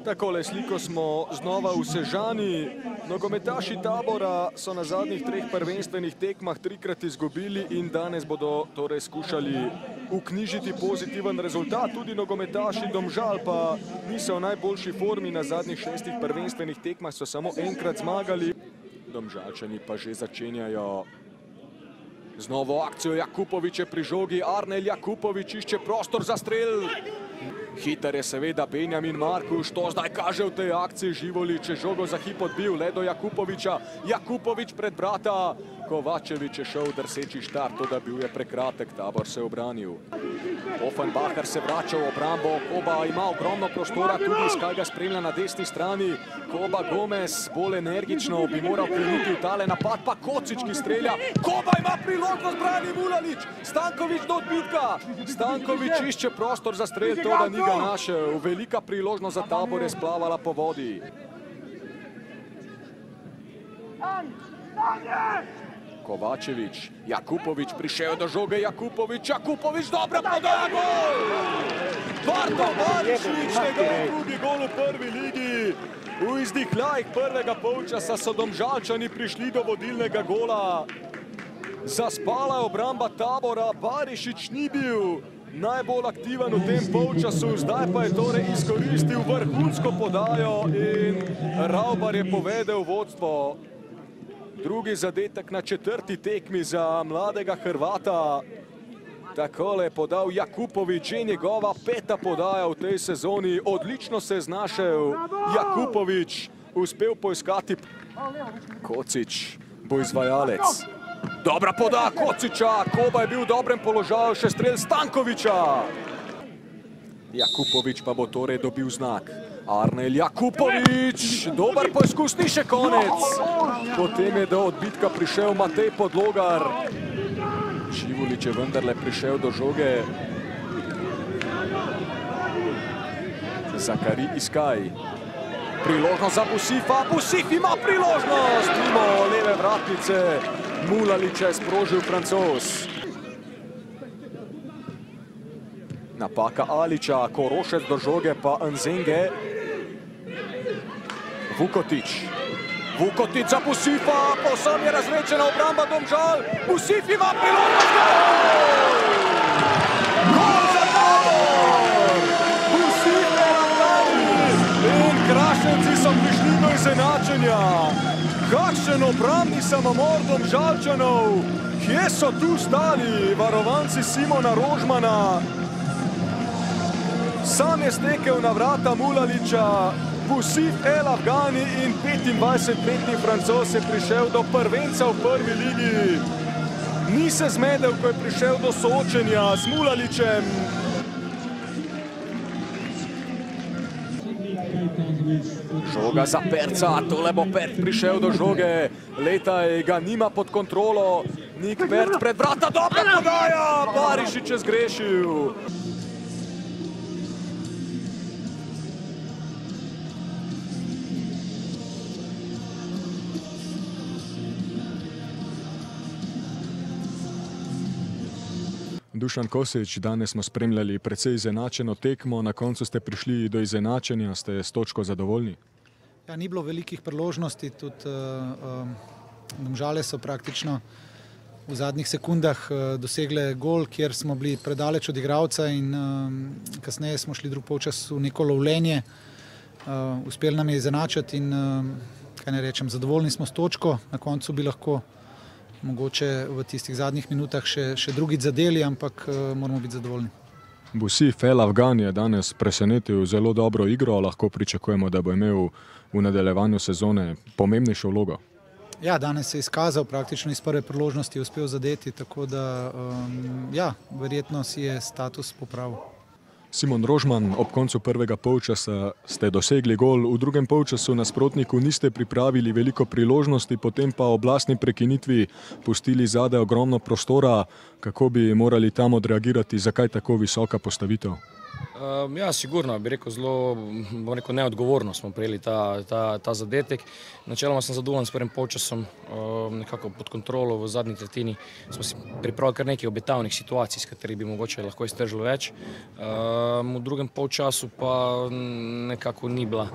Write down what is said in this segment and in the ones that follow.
Takole sliko smo znova v Sežani. Nogometaši Tabora so na zadnjih 3 prvenstvenih tekmah 3-krat izgubili in danes bodo torej skušali vknjižiti pozitiven rezultat. Tudi nogometaši Domžal pa niso v najboljši formi. Na zadnjih 6 prvenstvenih tekmah so samo 1-krat zmagali. Domžalčani pa že začenjajo z novo akcijo. Jakupović je pri žogi, Arnel Jakupović išče prostor za strel. Hiter je seveda Benjamin Markuš, to zdaj kaže v tej akciji. Živolić je žogo za hip odbil, le do Jakupovića. Jakupović pred vrata, Kovačević je šel drseči štart, toda bil je prekratek, Tabor se je obranil. Offenbacher se vrača v obrambo, Koba ima ogromno prostora, tudi Skaj ga spremlja na desni strani. Koba Gomez bolj energično bi moral kreniti v tale napad, pa Kocić, ki strelja. Koba ima priložnost, brani Mulalić, Stanković do odbitka. Stanković išče prostor za strel, toda ni ga našel. Velika priložnost za Tabor je splavala po vodi. Kovačević, Jakupović prišel do žoge, Jakupović dobra podaja, gol! Barto Barišić, njegov drugi gol v prvi ligi. V izdihljajih prvega polčasa so Domžalčani prišli do vodilnega gola. Zaspala je obramba Tabora, Barišić ni bil najbolj aktiven v tem polčasu, zdaj pa je torej izkoristil vrhunsko podajo in Ravbar je povedel vodstvo. Drugi zadetek na 4. tekmi za mladega Hrvata. Takole je podal Jakupović, že njegova 5. podaja v tej sezoni. Odlično se je znašel Jakupović, uspel poiskati. Kocić bo izvajalec. Dobra podaja Kocića, Koba je bil v dobrem položaju, še strel Stankovića. Jakupović pa bo torej dobil znak. Arnel Jakupović, dober poizkus, ni še konec. Potem je do odbitka prišel Matej Podlogar. Živolić je vendarle prišel do žoge. Zakari Iskaj. Priložnost za Busifa, Busif ima priložnost. Mimo leve vratnice, Mulalića je sprožil Francoz. Napaka Alića, Korošec do žoge pa Nzenge. Vukotić za Busifa, povsem je razrečena obramba Domžal. Busif ima priložnost. Gol za Tabor! Busif je na pravi in Kraševci so prišli do izenačenja. Kakšen obrambni samomor Domžalčanov. Kje so tu stali varovanci Simona Rožmana? Sam je stekel na vrata Mulalića. Busif El Afgani in 25-letni Francoz je prišel do prvenca v prvi ligi. Ni se zmedel, ko je prišel do soočenja z Mulalićem. Žoga za Perca, tole bo Pert prišel do žoge. Letaj ga nima pod kontrolo. Nik Pert pred vrata, dobra podaja. Barišić je zgrešil. Dušan Kosić, danes smo spremljali precej izenačeno tekmo, na koncu ste prišli do izenačenja, ste s točko zadovoljni? Ja, ni bilo velikih priložnosti, tudi Domžale so praktično v zadnjih sekundah dosegle gol, kjer smo bili predaleč od igralca in kasneje smo šli drug polčas v neko lovljenje. Uspelo nam je izenačiti in, kaj ne rečem, zadovoljni smo s točko, na koncu bi lahko mogoče v tistih zadnjih minutah še drugič zadeli, ampak moramo biti zadovoljni. Busif El Afgan je danes presenetil zelo dobro igro, lahko pričakujemo, da bo imel v nadaljevanju sezone pomembnejšo vlogo. Ja, danes se je izkazal, praktično iz prve priložnosti uspel zadeti, tako da ja, verjetno si je status popravil. Simon Rožman, ob koncu prvega polčasa ste dosegli gol, v drugem polčasu nasprotniku niste pripravili veliko priložnosti, potem pa ob lastni prekinitvi pustili zadaj ogromno prostora. Kako bi morali tam odreagirati, zakaj tako visoka postavitev? Ja, sigurno, bi rekel, zelo neodgovorno smo prejeli ta zadetek. Načeloma sem zadovoljen s prvim polčasom, nekako pod kontrolo v zadnji tretjini. Smo si pripravili kar nekaj obetavnih situacij, s katerih bi mogoče lahko iztržili več. V drugem polčasu pa nekako ni bila,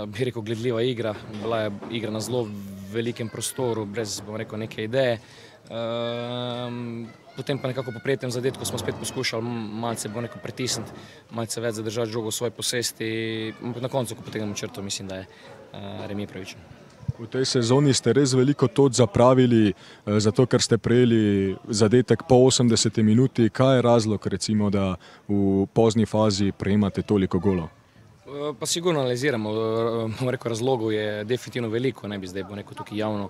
bi rekel, gledljiva igra. Bila je igra na zelo velikem prostoru, brez, bom rekel, neke ideje. Potem pa nekako po prijetnem zadetku smo spet poskušali malce pritisniti, malce več zadržati žogo v svoji posesti. Na koncu, ko potegnemo črto, mislim, da je remi pravičen. V tej sezoni ste res veliko točk zapravili, zato ker ste prejeli zadetek po 80 minuti. Kaj je razlog, recimo, da v pozni fazi prejemate toliko golov? Pa sigurno analiziramo, bom rekel, razlogov je definitivno veliko, ne bi zdaj tukaj javno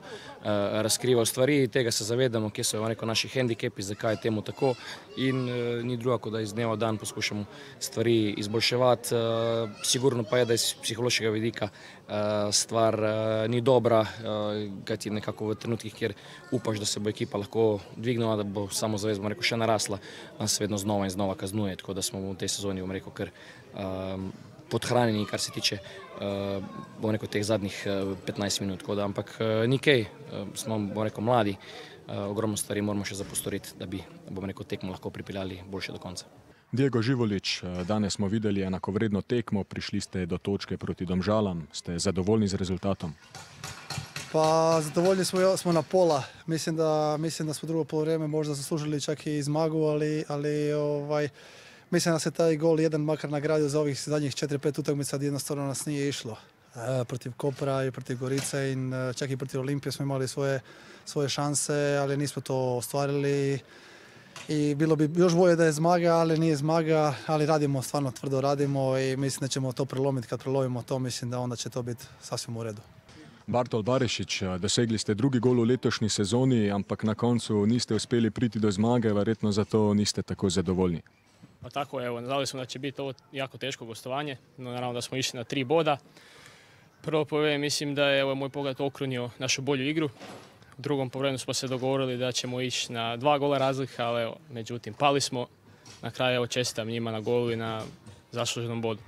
razkrival stvari, tega se zavedamo, kje so naši hendikepi, zakaj je temu tako in ni druga, kot da iz dneva v dan poskušamo stvari izboljševati. Sigurno pa je, da iz psihološkega vidika stvar ni dobra, kajti nekako v trenutkih, kjer upaš, da se bo ekipa lahko dvignila, da bo samozavest, bom rekel, še narasla, nas vedno znova in znova kaznuje, tako da smo v tej sezoni, bom rekel, kar podhranjeni, kar se tiče, bom rekel, teh zadnjih 15 minut. Ampak nikaj, smo, bom rekel, mladi, ogromno stvari moramo še zapostoriti, da bi, bom rekel, tekmo lahko pripeljali boljše do konca. Diego Živolić, danes smo videli enakovredno tekmo, prišli ste do točke proti Domžalam. Ste zadovoljni z rezultatom? Pa zadovoljni smo na pola. Mislim da smo drugo polovreme možda zaslužili čak i zmagu, ali mislim da se taj gol jedan makar nagradio za ovih zadnjih 4-5 utakmica gdje jednostavno nas nije išlo. Protiv Kopra i protiv Gorice i čak i protiv Olimpije smo imali svoje šanse, ali nismo to ostvarili. I bilo bi još bolje da je zmaga, ali nije zmaga, ali radimo, stvarno tvrdo radimo i mislim da ćemo to prelomiti. Kad prelovimo to, mislim da onda će to biti sasvim u redu. Bartol Barišić, dosegli ste drugi gol v letošnji sezoni, ampak na koncu niste uspeli priti do zmage, verjetno zato niste tako zadovoljni. Pa tako, evo, znali smo da će biti ovo jako teško gostovanje, no naravno da smo išli na 3 boda. Prvo polovreme mislim da je moj pogled okrunio našu bolju igru. U drugom polovremenu smo se dogovorili da ćemo ići na 2 gola razlika, ali evo, međutim pali smo. Na kraju evo, čestitam njima na golu i na zasluženom bodu.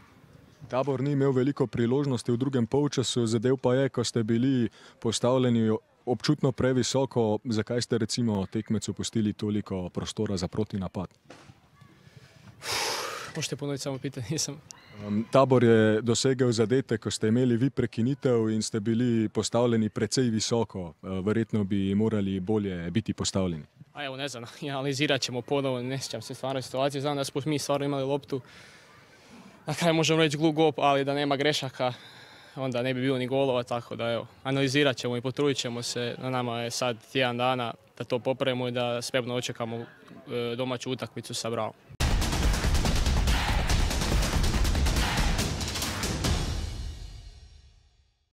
Tabor ni imel veliko priložnosti v drugem polčasu, zadev pa je, ko ste bili postavljeni občutno previsoko. Zakaj ste recimo tekmecu pustili toliko prostora za protinapad? Možete ponoviti samo pitanje, nisam. Tabor je dosegel zadetek, ko ste imeli vi prekinitev in ste bili postavljeni precej visoko. Verjetno bi morali bolje biti postavljeni. A evo, ne znam, analizirat ćemo ponovo, ne sjećam se stvarno situacije. Znam da smo mi stvarno imali loptu. Na kraju možemo reći glu gol, ali da nema grešaka, onda ne bi bilo ni golova, tako da evo, analizirat ćemo i potrudit ćemo se. Na nama je sad tjedan dana da to popravimo i da spremno očekamo domaću utakmicu sa Bravom.